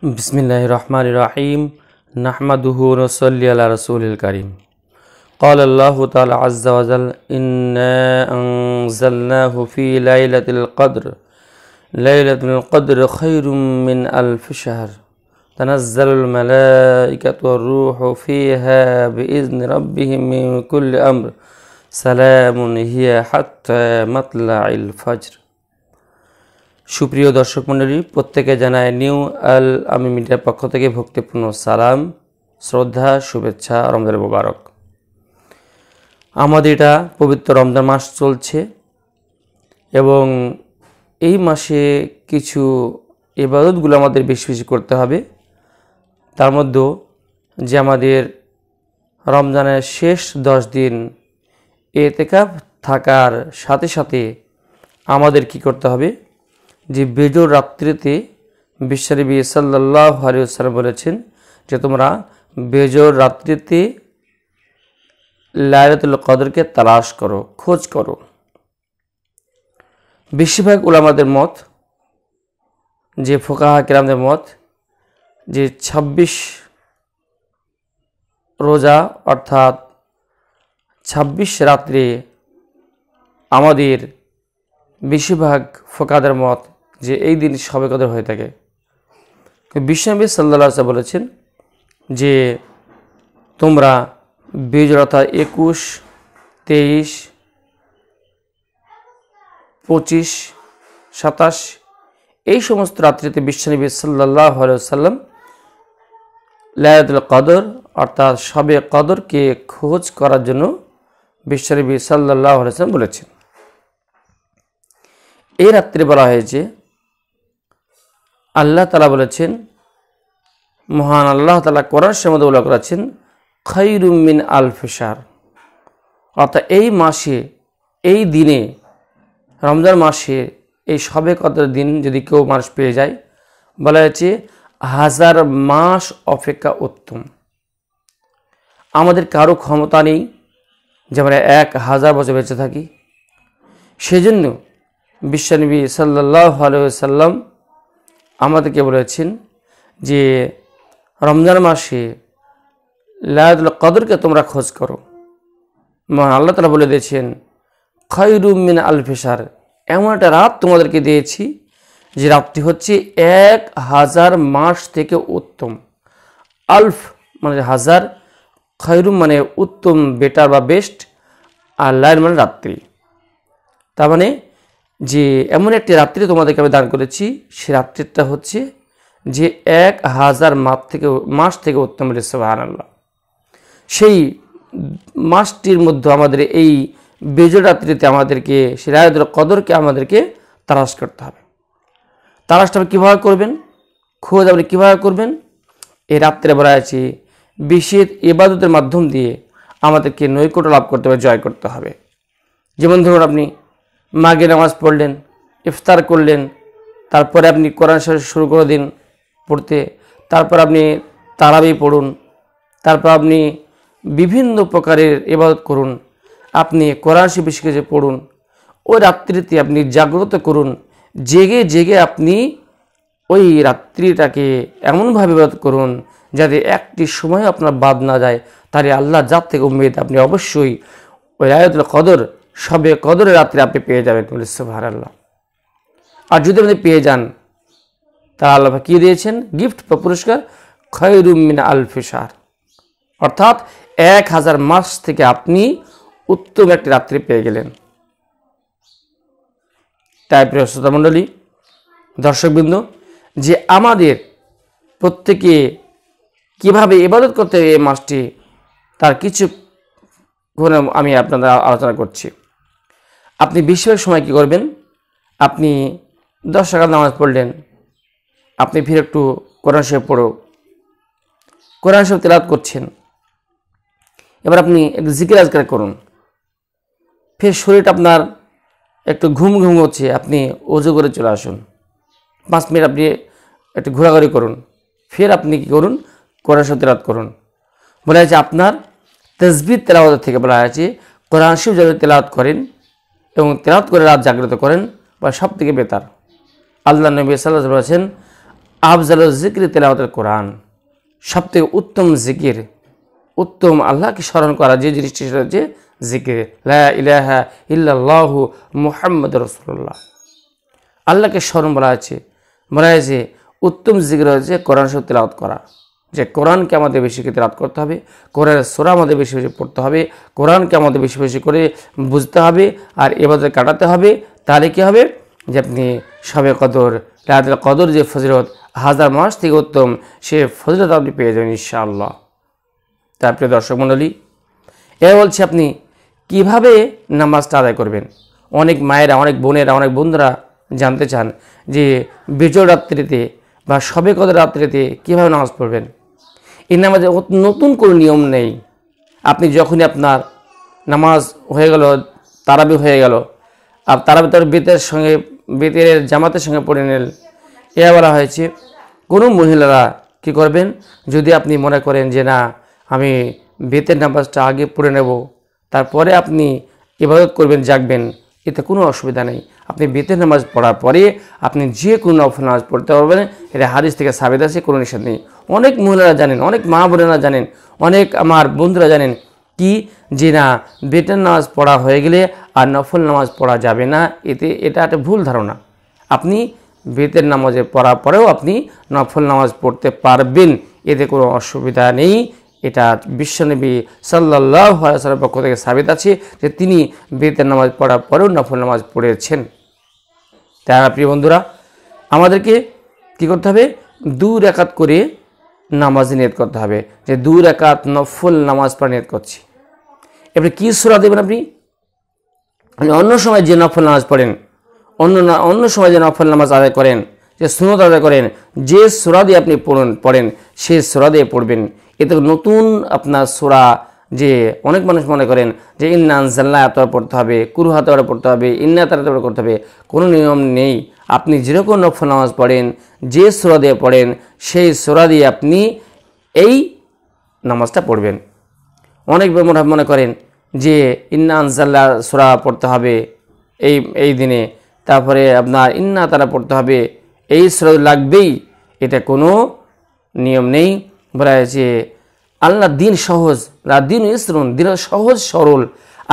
बिस्मिल्लाहिर रहमानिर रहीम नहमदुहु व नसल्ली अला रसूलिल करीम क़ाल अल्लाहु तआला अज़्ज़ा व जल इन्ना अंज़लनाहु फ़ी लैलतिल क़द्र खैरुम मिन अल्फ़ि शहर तनज़्ज़लुल मलाइकतु वर्रूहु फ़ीहा बिइज़्नि रब्बिहिम मिन कुल्लि अम्र सलामुन हिया हत्ता मतलाइल फज्र। সুপ্রিয় দর্শক মণ্ডলী, প্রত্যেকে জানায় নিউ আল আমি মিডিয়ার পক্ষ থেকে ভক্তিপূর্ণ সালাম, শ্রদ্ধা, শুভেচ্ছা, রমজান মোবারক। আমাদের এটা পবিত্র রমজান মাস চলছে এবং এই মাসে কিছু ইবাদতগুলো আমাদের বেশি বেশি করতে হবে। তার মধ্যে যে আমাদের রমজানের শেষ 10 দিন ইতিকাফ থাকার সাথে সাথে আমাদের কি করতে হবে, যে বেজোর রাত্রিতে বিশ্বনবী সাল্লাল্লাহু আলাইহি ওয়াসাল্লাম বলেছেন যে তোমরা বেজোর রাত্রিতে লাইলাতুল কদরকে তালাশ করো, খোঁজ করো। বেশিরভাগ উলামাদের মত, যে ফুকাহা কিরামদের মত, যে 26 রোজা অর্থাৎ 26 রাত্রে আমাদের বেশিরভাগ ফুকাহাদের মত যে এই দিন শবে কদর হয়ে থাকে। বিশ্বনবী সাল্লাল্লাহু আলাইহি ওয়াসাল্লাম বলেছেন যে তোমরা বেজোর অর্থাৎ 21, 23, 25, 27 এই সমস্ত রাত্রিতে বিশ্বনবী সাল্লাল্লাহু আলাইহি ওয়াসাল্লাম লাইলাতুল কদর অর্থাৎ শবে কদরকে খোঁজ করার জন্য বিশ্বনবী সাল্লাল্লাহু আলাইহি ওয়াসাল্লাম বলেছেন। এই রাত্রে বলা হয়েছে, আল্লাহ তাআলা বলেছেন, মহান আল্লাহ তাআলা কোরআনের মধ্যে উল্লেখ করেছেন খায়রুম মিন আলফি শাহর, অর্থাৎ এই মাসে, এই দিনে, রমজান মাসে এই শবে কদরের দিন যদি কেউ মানুষ পেয়ে যায়, বলা হয়েছে 1000 মাস অপেক্ষা উত্তম। আমাদের কারো ক্ষমতা নেই যে আমরা 1000 বছর বেঁচে থাকি। সেজন্য বিশ্বনবী সাল্লাল্লাহু আলাইহি ওয়াসাল্লাম আমাদেরকে বলেছেন যে রমজান মাসে লাইলাতুল কদরকে তোমরা খোঁজ করো। মহান আল্লাহ তাআলা বলে দিয়েছেন খায়রুম মিন আলফি শাহর, এমন একটা রাত তোমাদেরকে দিয়েছি যে রাতটি হচ্ছে 1000 মাস থেকে উত্তম। আলফ মানে 1000, খায়রুম মানে উত্তম, বেটার বা বেস্ট, আর লাইল মানে রাত্রি। তার মানে যে এমন একটি রাত্রি তোমাদেরকে আমি দান করেছি, সে রাত্রিটা হচ্ছে যে 1000 মাস থেকে উত্তম। সুবহানাল্লাহ। সেই মাসটির মধ্যে আমাদের এই বেজোর রাত্রিতে আমাদেরকে সেই লাইলাতুল কদরকে আমাদেরকে তালাশ করতে হবে। তালাশটা আপনি কীভাবে করবেন, খোঁজ আপনি কীভাবে করবেন? এই রাত্রে বলা আছে বিশেষ ইবাদতের মাধ্যম দিয়ে আমাদেরকে নৈকট্য লাভ করতে হবে, জয় করতে হবে। যেমন ধরুন আপনি মাগরিব নামাজ পড়লেন, ইফতার করলেন, তারপরে আপনি কোরআন শরীফ শুরু করে দিন পড়তে, তারপর আপনি তারাবি পড়ুন, তারপর আপনি বিভিন্ন প্রকারের ইবাদত করুন, আপনি কোরআন শরীফ বেশি করে পড়ুন। ওই রাত্রিতে আপনি জাগ্রত করুন, জেগে জেগে আপনি ওই রাত্রিটাকে এমনভাবে ইবাদত করুন যাতে একটি সময় আপনার বাদ না যায়। তাহলে আল্লাহ জাত থেকে উম্মেদ আপনি অবশ্যই ওই লাইলাতুল কদর, শবে কদরের রাত্রে আপনি পেয়ে যাবেন। সুবহানাল্লাহ। আর যদি আপনি পেয়ে যান, তা আল্লাহ কি দিয়েছেন গিফট বা পুরস্কার, খায়রুম মিন আলফি শাহর, অর্থাৎ 1000 মাস থেকে আপনি উত্তম একটি রাত্রি পেয়ে গেলেন। তাই প্রিয় শ্রোতা মণ্ডলী, দর্শকবৃন্দ, যে আমাদের প্রত্যেকে কিভাবে ইবাদত করতে হবে এই মাসটি, তার কিছু আমি আপনাদের আলোচনা করছি। আপনি বেশিরভাগ সময় কী করবেন, আপনি 10 রাকাত নামাজ পড়লেন, আপনি ফিরে একটু কোরআন শরীফ পড়ো, কোরআন শরীফ তেলাওয়াত করছেন, এবার আপনি একটু জিকির আজকার করুন, ফের শরীরটা আপনার একটু ঘুম ঘুম হচ্ছে, আপনি ওযু করে চলে আসুন, 5 মিনিট আপনি একটু ঘোরাঘুরি করুন, ফের আপনি কী করুন, কোরআন শরীফ তেলাওয়াত করুন। বলা হয়েছে আপনার তাসবিহ তেলাওয়াত থেকে বলা হয়েছে কোরআন শরীফ যদি তেলাওয়াত করেন এবং তেলাওয়াত করে রাত জাগ্রত করেন বা সব থেকে বেতার। আল্লাহ নবী সাল্লাল্লাহু আলাইহি ওয়াসাল্লাম বলেছেন আফজালুল যিকরি তিলাওয়াতুল কোরআন, সবথেকে উত্তম জিকির, উত্তম আল্লাহকে স্মরণ করা যে জিনিসটি সেটা হচ্ছে জিকির, লা ইলাহা ইল্লাল্লাহু মুহাম্মাদুর রাসূলুল্লাহ। আল্লাহকে স্মরণ বলা হয়েছে উত্তম জিকির হচ্ছে কোরআন শরীফ তিলাওয়াত করা, যে কোরআনকে আমাদের বেশি করে তিলাওয়াত করতে হবে, কোরআনের সূরা আমাদের বেশি বেশি পড়তে হবে, কোরআনকে আমাদের বেশি বেশি করে বুঝতে হবে আর ইবাদত কাটাতে হবে। তাহলে কী হবে যে আপনি শবে কদর, লাইলাতুল কদর যে ফজিলত 1000 মাস থেকে উত্তম, সে ফজিলত আপনি পেয়ে যাবেন ইনশাআল্লাহ। তারপরে দর্শক মণ্ডলী, এবার বলছি আপনি কিভাবে নামাজটা আদায় করবেন। অনেক মায়েরা, অনেক বোনেরা, অনেক বন্ধুরা জানতে চান যে বিজয় রাত্রিতে বা শবে কদর রাত্রিতে কীভাবে নামাজ পড়বেন। এই নামাজে নতুন কোনো নিয়ম নেই। আপনি যখনই আপনার নামাজ হয়ে গেল, তারাবি হয়ে গেল, আর তারাবি তার বেতের জামাতের সঙ্গে পড়ে নিলেন। এ বলা হয়েছে কোনো মহিলারা কি করবেন, যদি আপনি মনে করেন যে না আমি বেতের নামাজটা আগে পড়ে নেব, তারপরে আপনি ইবাদত করবেন, জাগবেন, এতে কোনো অসুবিধা নেই। আপনি বেতের নামাজ পড়ার পরে আপনি যে কোনো নফল নামাজ পড়তে পারবেন, এটা হাদিস থেকে সাবিত আছে, কোনো নিষেধ নেই। অনেক মহিলারা জানেন, অনেক মা বোনেরা জানেন, অনেক আমার বন্ধুরা জানেন কি যে না বেতের নামাজ পড়া হয়ে গেলে আর নফল নামাজ পড়া যাবে না, এটা একটা ভুল ধারণা। আপনি বেতের নামাজে পড়ার পরেও আপনি নফল নামাজ পড়তে পারবেন, এতে কোনো অসুবিধা নেই। এটা বিশ্বনবী সাল্লাল্লাহু আলাইহি ওয়াসাল্লামের পক্ষ থেকে সাবিত আছে যে তিনি বেতের নামাজ পড়ার পরেও নফল নামাজ পড়েছেন। তাই প্রিয় বন্ধুরা, আমাদেরকে কী করতে হবে, 2 রাকাত করে নামাজ নিয়ত করতে হবে, যে 2 রাকাত নফল নামাজ পড়া নিয়ত করছি। এবারে কী সূরা দেবেন আপনি অন্য সময় যে নফল নামাজ পড়েন, অন্য সময় যে নফল নামাজ আদায় করেন, যে সুন্নত আদায় করেন, যে সূরা দিয়ে আপনি পড়েন সেই সূরা দিয়ে পড়বেন। এতে নতুন আপনার সূরা, যে অনেক মানুষ মনে করেন যে ইন্না আনজালনাহু এত পড়তে হবে, কুরহা এত পড়তে হবে, ইন্না তারা করতে হবে, কোনো নিয়ম নেই। আপনি যেরকম নফল নামাজ পড়েন, যে সূরা দিয়ে পড়েন সেই সূরা দিয়ে আপনি এই নামাজটা পড়বেন। অনেক মনে করেন যে ইন্না আনজালনা সূরা পড়তে হবে এই দিনে, তারপরে আপনার ইন্না তারা পড়তে হবে, এই সূরা লাগবেই, এটা কোনো নিয়ম নেই। বলা হয়েছে আল্লাহ দিন সহজ, দিন ইসরুন, দিন সহজ সরল,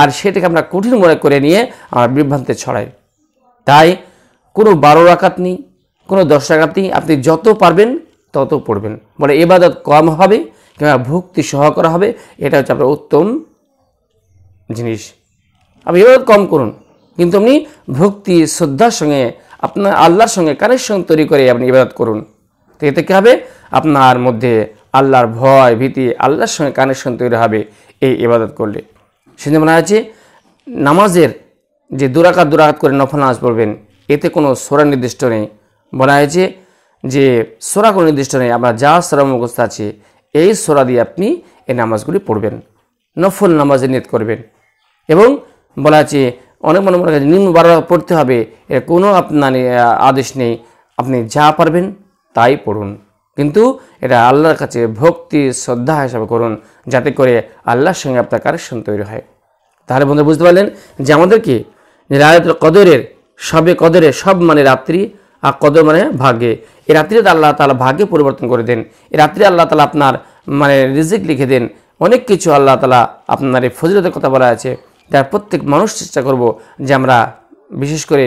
আর সেটাকে আমরা কঠিন মনে করে নিয়ে আমরা বিভ্রান্তি ছড়াই। তাই কোনো 12 রাকাত নেই, কোনো 10 রাকাত নেই, আপনি যত পারবেন তত পড়বেন। বলে ইবাদত কম হবে কিংবা ভক্তি সহ করা হবে, এটা হচ্ছে আপনার উত্তম জিনিস। আপনি ইবাদত কম করুন, কিন্তু আপনি ভক্তি শ্রদ্ধার সঙ্গে আপনার আল্লাহর সঙ্গে কানেকশন তৈরি করে আপনি ইবাদত করুন। তো এতে কী হবে, আপনার মধ্যে আল্লাহর ভয় ভীতি, আল্লাহর সঙ্গে কানেকশন তৈরি হবে এই ইবাদত করলে। সেজন্য মনে আছে নামাজের যে 2 রাকাত করে নফল নামাজ পড়বেন, এতে কোনো সূরা নির্দিষ্ট নেই। বলা হয়েছে যে সূরা কোনো নির্দিষ্ট নেই, আমরা যা সূরা মুখস্থ আছে এই সূরা দিয়ে আপনি এই নামাজগুলি পড়বেন, নফল নামাজে নিয়ত করবেন। এবং বলা আছে অনেক মনে কাছে নিম্ন 12 রাকাত পড়তে হবে, এর কোনো আপনার আদেশ নেই, আপনি যা পারবেন তাই পড়ুন, কিন্তু এটা আল্লাহর কাছে ভক্তি শ্রদ্ধা হিসাবে করুন, যাতে করে আল্লাহর সঙ্গে আপনার কানেকশন তৈরি হয়। তাহলে বন্ধু বুঝতে পারলেন যে আমাদেরকে লাইলাতুল কদরের, শবে কদরের সব মানে রাত্রি, আর কদর মানে ভাগ্যে, এই রাত্রিতে আল্লাহ তাআলা ভাগ্যে পরিবর্তন করে দেন। এই রাত্রে আল্লাহ তাআলা আপনার মানে রিজিক লিখে দেন, অনেক কিছু আল্লাহ তাআলা আপনার এই ফজিলতের কথা বলা আছে। তার প্রত্যেক মানুষ চেষ্টা করব যে আমরা বিশেষ করে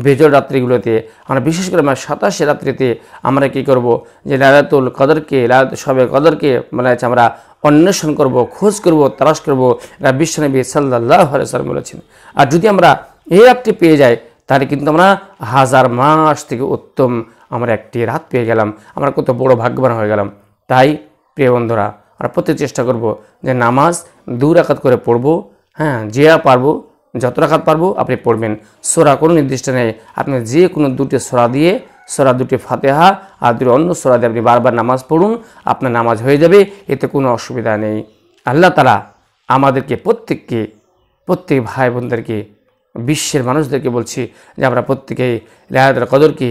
বেজর রাত্রিগুলোতে, আমরা বিশেষ করে আমরা 27 রাত্রিতে আমরা কী করব, যে লাইলাতুল কদরকে, শবে কদরকে মানে আমরা অন্বেষণ করব, খোঁজ করব, তালাশ করব। এটা বিশ্বনবী সাল্লাল্লাহু আলাইহি ওয়াসাল্লাম বলেছেন। আর যদি আমরা এই রাতটি পেয়ে যাই, তাহলে কিন্তু আমরা 1000 মাস থেকে উত্তম আমরা একটি রাত পেয়ে গেলাম, আমরা কত বড় ভাগ্যবান হয়ে গেলাম। তাই প্রিয় বন্ধুরা, আমরা প্রত্যেক চেষ্টা করব যে নামাজ 2 রাকাত করে পড়ব। হ্যাঁ, যে পারবো, যত রাকাত পারবো আপনি পড়বেন। সূরা কোনো নির্দিষ্ট নেই, আপনি যে কোনো 2টি সূরা দিয়ে, সূরা 2টি ফাতিহা আর 2 অন্য সূরা দিয়ে আপনি বারবার নামাজ পড়ুন, আপনার নামাজ হয়ে যাবে, এতে কোনো অসুবিধা নেই। আল্লাহ তাআলা আমাদেরকে প্রত্যেক ভাই বোনদেরকে, বিশ্বের মানুষদেরকে বলছি যে আমরা প্রত্যেকেই লাইলাতুল কদরকে,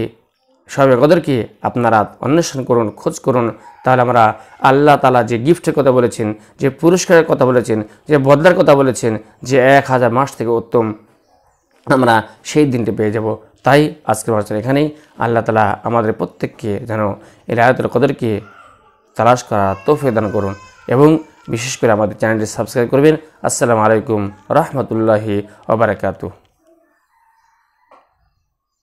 শবে কদরকে আপনারা অন্বেষণ করুন, খোঁজ করুন। তাহলে আমরা আল্লাহ তাআলা যে গিফটের কথা বলেছেন, যে পুরস্কারের কথা বলেছেন, যে বদলার কথা বলেছেন, যে 1000 মাস থেকে উত্তম, আমরা সেই দিনটি পেয়ে যাব। তাই আজকের আলোচনা এখানেই। আল্লাহ তাআলা আমাদের প্রত্যেককে যেন এই লাইলাতুল কদরকে তালাশ করার তৌফিক দান করুন এবং বিশেষ করে আমাদের চ্যানেলটি সাবস্ক্রাইব করবেন। আসসালামু আলাইকুম রাহমাতুল্লাহি ওয়া বারাকাতুহু।